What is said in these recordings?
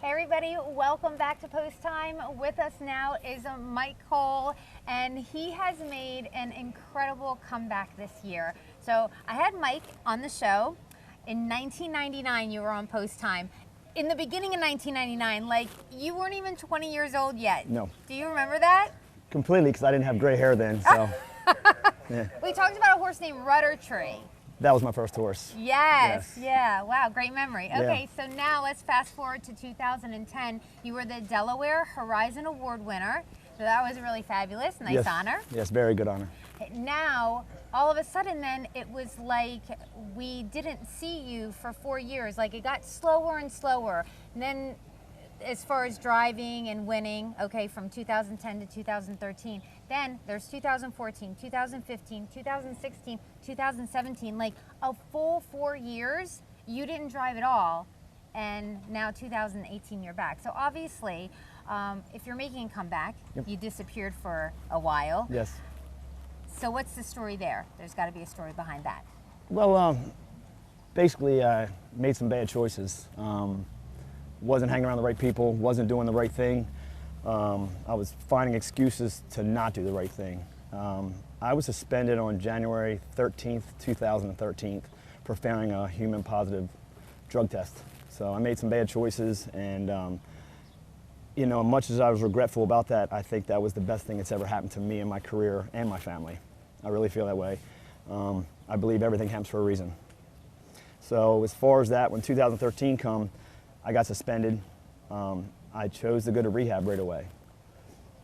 Hey everybody, welcome back to Post Time. With us now is Mike Cole, and he has made an incredible comeback this year. So I had Mike on the show. In 1999, you were on Post Time. In the beginning of 1999, like, you weren't even 20 years old yet. No. Do you remember that? Completely, because I didn't have gray hair then, so. Yeah. We talked about a horse named Rudder Tree. That was my first horse. Yes, Yes. yeah, wow, great memory. Okay, Yeah. so now let's fast forward to 2010. You were the Delaware Horizon Award winner, so that was really fabulous, nice Yes. honor. Yes, very good honor. Now, all of a sudden then, it was like we didn't see you for 4 years. Like, it got slower and slower. And then, as far as driving and winning, okay, from 2010 to 2013. Then there's 2014, 2015, 2016, 2017. Like, a full 4 years, you didn't drive at all. And now 2018, you're back. So obviously, if you're making a comeback, Yep. you disappeared for a while. Yes. So what's the story there? There's got to be a story behind that. Well, basically, I made some bad choices. Wasn't hanging around the right people, wasn't doing the right thing. I was finding excuses to not do the right thing. I was suspended on January 13th, 2013 for failing a human positive drug test. So I made some bad choices, and you know, much as I was regretful about that, I think that was the best thing that's ever happened to me in my career and my family. I really feel that way. I believe everything happens for a reason. So as far as that, when 2013 come, I got suspended. I chose to go to rehab right away.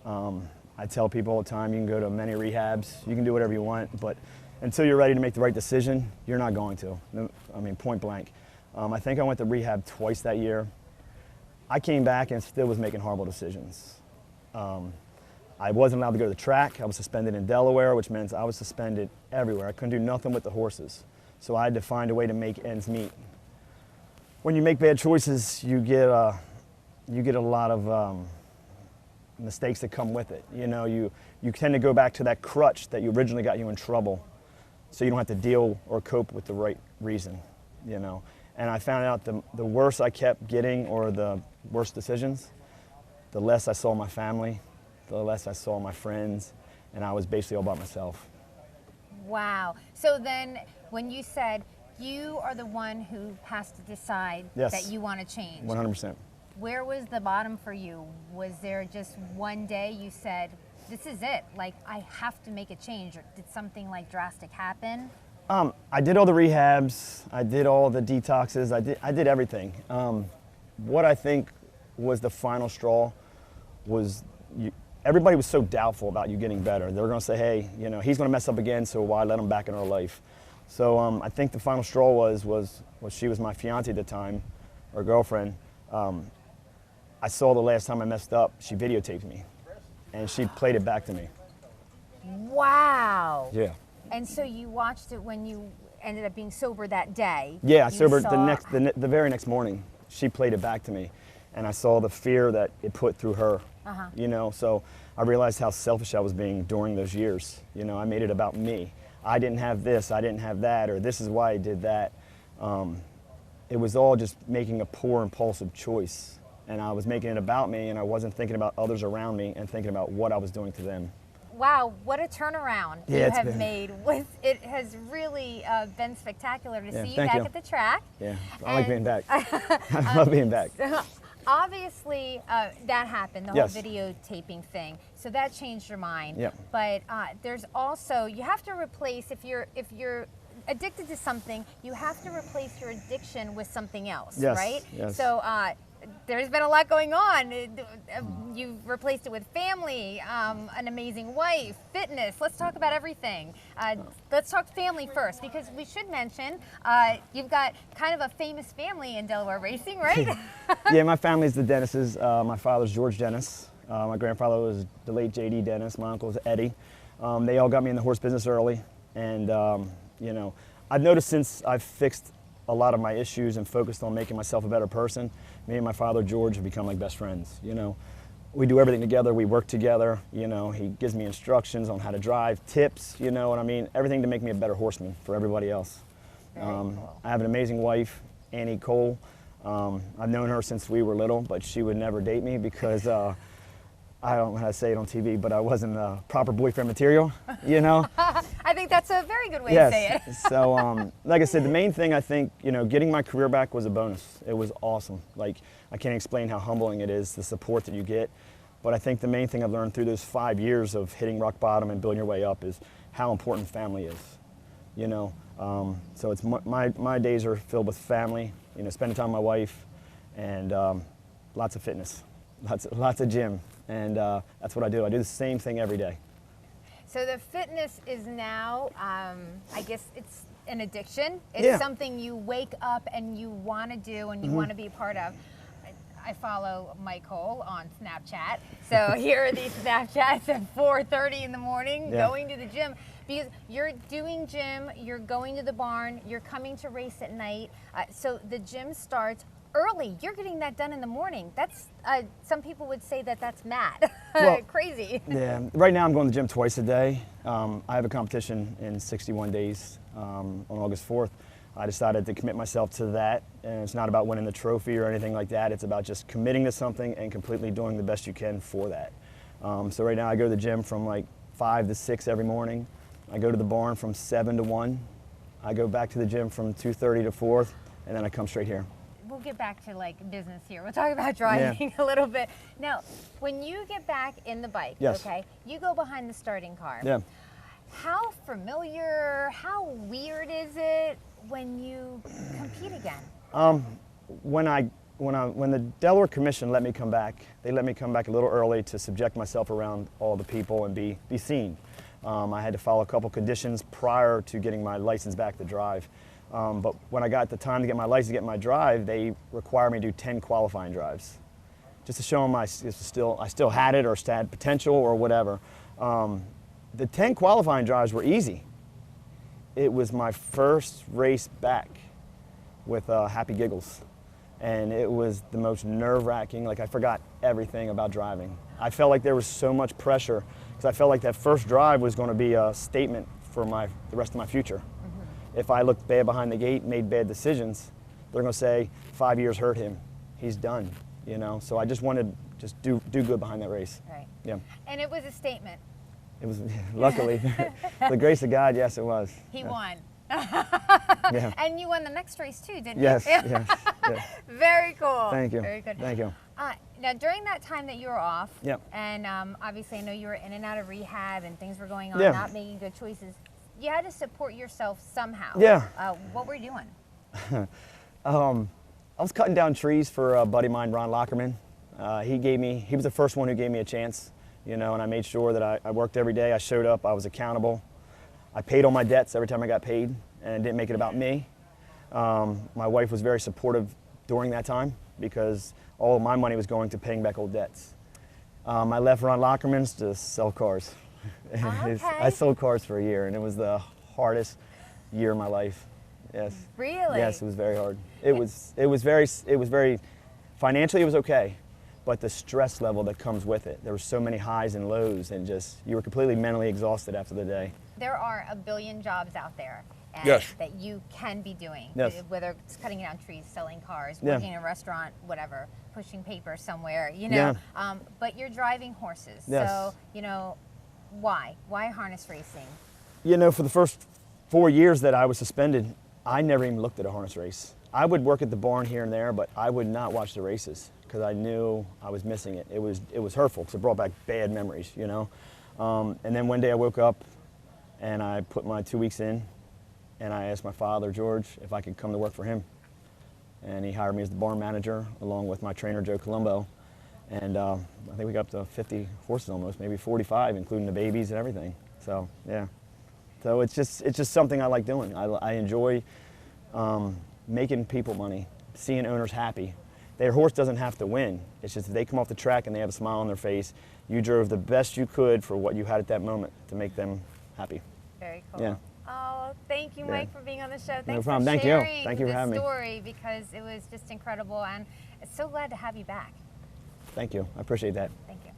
I tell people all the time, you can go to many rehabs, you can do whatever you want, but until you're ready to make the right decision, you're not going to. I mean, point blank. I think I went to rehab twice that year. I came back and still was making horrible decisions. I wasn't allowed to go to the track. I was suspended in Delaware, which means I was suspended everywhere. I couldn't do nothing with the horses. So I had to find a way to make ends meet. When you make bad choices, you get a lot of mistakes that come with it. You know, you tend to go back to that crutch that you originally got you in trouble, so you don't have to deal or cope with the right reason, you know. And I found out the worse I kept getting, or the worse decisions, the less I saw my family, the less I saw my friends, and I was basically all by myself. Wow. So then when you said you are the one who has to decide Yes. that you want to change, 100%. where was the bottom for you? Was there just one day you said, this is it, like, I have to make a change? Or did something like drastic happen? I did all the rehabs, I did all the detoxes, I did everything. What I think was the final straw was everybody was so doubtful about you getting better. They were going to say, hey, you know, he's going to mess up again, so why let him back in our life? So I think the final straw was she was my fiance at the time, or girlfriend. I saw the last time I messed up, she videotaped me, and she played it back to me. Wow. Yeah. And so you watched it when you ended up being sober that day? Yeah, I You sobered saw- the very next morning. She played it back to me, and I saw the fear that it put through her. You know, so I realized how selfish I was being during those years. You know, I made it about me. I didn't have this, I didn't have that, or this is why I did that. It was all just making a poor, impulsive choice. And I was making it about me, and I wasn't thinking about others around me and thinking about what I was doing to them. Wow, what a turnaround Yeah, you it's have been- made. It has really been spectacular to Yeah, see you thank back you. at the track. Yeah, I like being And- back. I love being back. Obviously, that happened, the Yes. whole videotaping thing. So that changed your mind. Yep. But there's also, you have to replace, if you're addicted to something, you have to replace your addiction with something else, Yes, right? yes. So there's been a lot going on. You've replaced it with family, an amazing wife, fitness. Let's talk about everything. Let's talk family first, because we should mention you've got kind of a famous family in Delaware racing, right? Yeah, my family's the Dennises. My father's George Dennis. My grandfather was the late J.D. Dennis. My uncle's Eddie. They all got me in the horse business early. And, you know, I've noticed since I've fixed a lot of my issues and focused on making myself a better person, me and my father, George, have become like best friends. You know, we do everything together. We work together. You know, he gives me instructions on how to drive, tips, you know what I mean? Everything to make me a better horseman for everybody else. Very cool. I have an amazing wife, Annie Cole. I've known her since we were little, but she would never date me because I don't know how to say it on TV, but I wasn't proper boyfriend material, you know? I think that's a very good way to say it. So, like I said, the main thing I think, you know, getting my career back was a bonus. It was awesome. Like, I can't explain how humbling it is, the support that you get. But I think the main thing I've learned through those 5 years of hitting rock bottom and building your way up is how important family is, you know? So it's my days are filled with family, you know, spending time with my wife, and lots of fitness, lots of gym. And that's what I do. I do the same thing every day. So the fitness is now, I guess it's an addiction. It's something you wake up and you want to do and you want to be a part of. I follow Mike Cole on Snapchat. So here are these Snapchats at 4:30 in the morning going to the gym. Because you're doing gym, you're going to the barn, you're coming to race at night. So the gym starts early. You're getting that done in the morning. That's some people would say that that's mad. Well, crazy. Yeah. Right now I'm going to the gym twice a day. I have a competition in 61 days on August 4th. I decided to commit myself to that, and it's not about winning the trophy or anything like that. It's about just committing to something and completely doing the best you can for that. So right now I go to the gym from like 5 to 6 every morning. I go to the barn from 7 to 1. I go back to the gym from 2:30 to 4, and then I come straight here. We'll get back to like business here. We'll talk about driving a little bit. Now, when you get back in the bike, okay, you go behind the starting car. Yeah. How familiar, how weird is it when you compete again? When the Delaware Commission let me come back, they let me come back a little early to subject myself around all the people and be seen. I had to follow a couple conditions prior to getting my license back to drive. But when I got the time to get my license, get my drive, they required me to do 10 qualifying drives, just to show them I still had it or still had potential or whatever. The 10 qualifying drives were easy. It was my first race back with Happy Giggles, and it was the most nerve-wracking. Like, I forgot everything about driving. I felt like there was so much pressure because I felt like that first drive was going to be a statement for the rest of my future. If I looked bad behind the gate, made bad decisions, they're going to say 5 years hurt him. He's done, you know. So I just wanted to just do good behind that race. Right. Yeah. And it was a statement. It was, luckily, the grace of God, yes, it was. He won. Yeah. And you won the next race too, didn't yes, you? Yes. Yeah. Very cool. Thank you. Very good. Thank you. Now, during that time that you were off, Yep. and obviously I know you were in and out of rehab and things were going on, Yeah. not making good choices. You had to support yourself somehow. Yeah. What were you doing? I was cutting down trees for a buddy of mine, Ron Lockerman. He was the first one who gave me a chance, you know, and I made sure that I worked every day. I showed up, I was accountable. I paid all my debts every time I got paid, and didn't make it about me. My wife was very supportive during that time because all of my money was going to paying back old debts. I left Ron Lockerman's to sell cars. Okay. I sold cars for a year, and it was the hardest year of my life. Yes. Really? Yes, it was very hard. It was very, financially it was okay, but the stress level that comes with it. There were so many highs and lows, and just, you were completely mentally exhausted after the day. There are a billion jobs out there that you can be doing, whether it's cutting down trees, selling cars, working in a restaurant, whatever, pushing paper somewhere, you know. But you're driving horses, so, you know, why? Why harness racing? You know, for the first 4 years that I was suspended, I never even looked at a harness race. I would work at the barn here and there, but I would not watch the races because I knew I was missing it. It was hurtful because it brought back bad memories, you know. And then one day I woke up and I put my 2 weeks in, and I asked my father, George, if I could come to work for him. And he hired me as the barn manager along with my trainer, Joe Colombo. And I think we got up to 50 horses almost, maybe 45, including the babies and everything. So, yeah. So it's just something I like doing. I enjoy making people money, seeing owners happy. Their horse doesn't have to win. It's just if they come off the track and they have a smile on their face, you drove the best you could for what you had at that moment to make them happy. Very cool. Yeah. Oh, thank you, Mike, for being on the show. Thanks no problem. for Thank sharing you. Thank you for having me. the story because it was just incredible, and it's so glad to have you back. Thank you. I appreciate that. Thank you.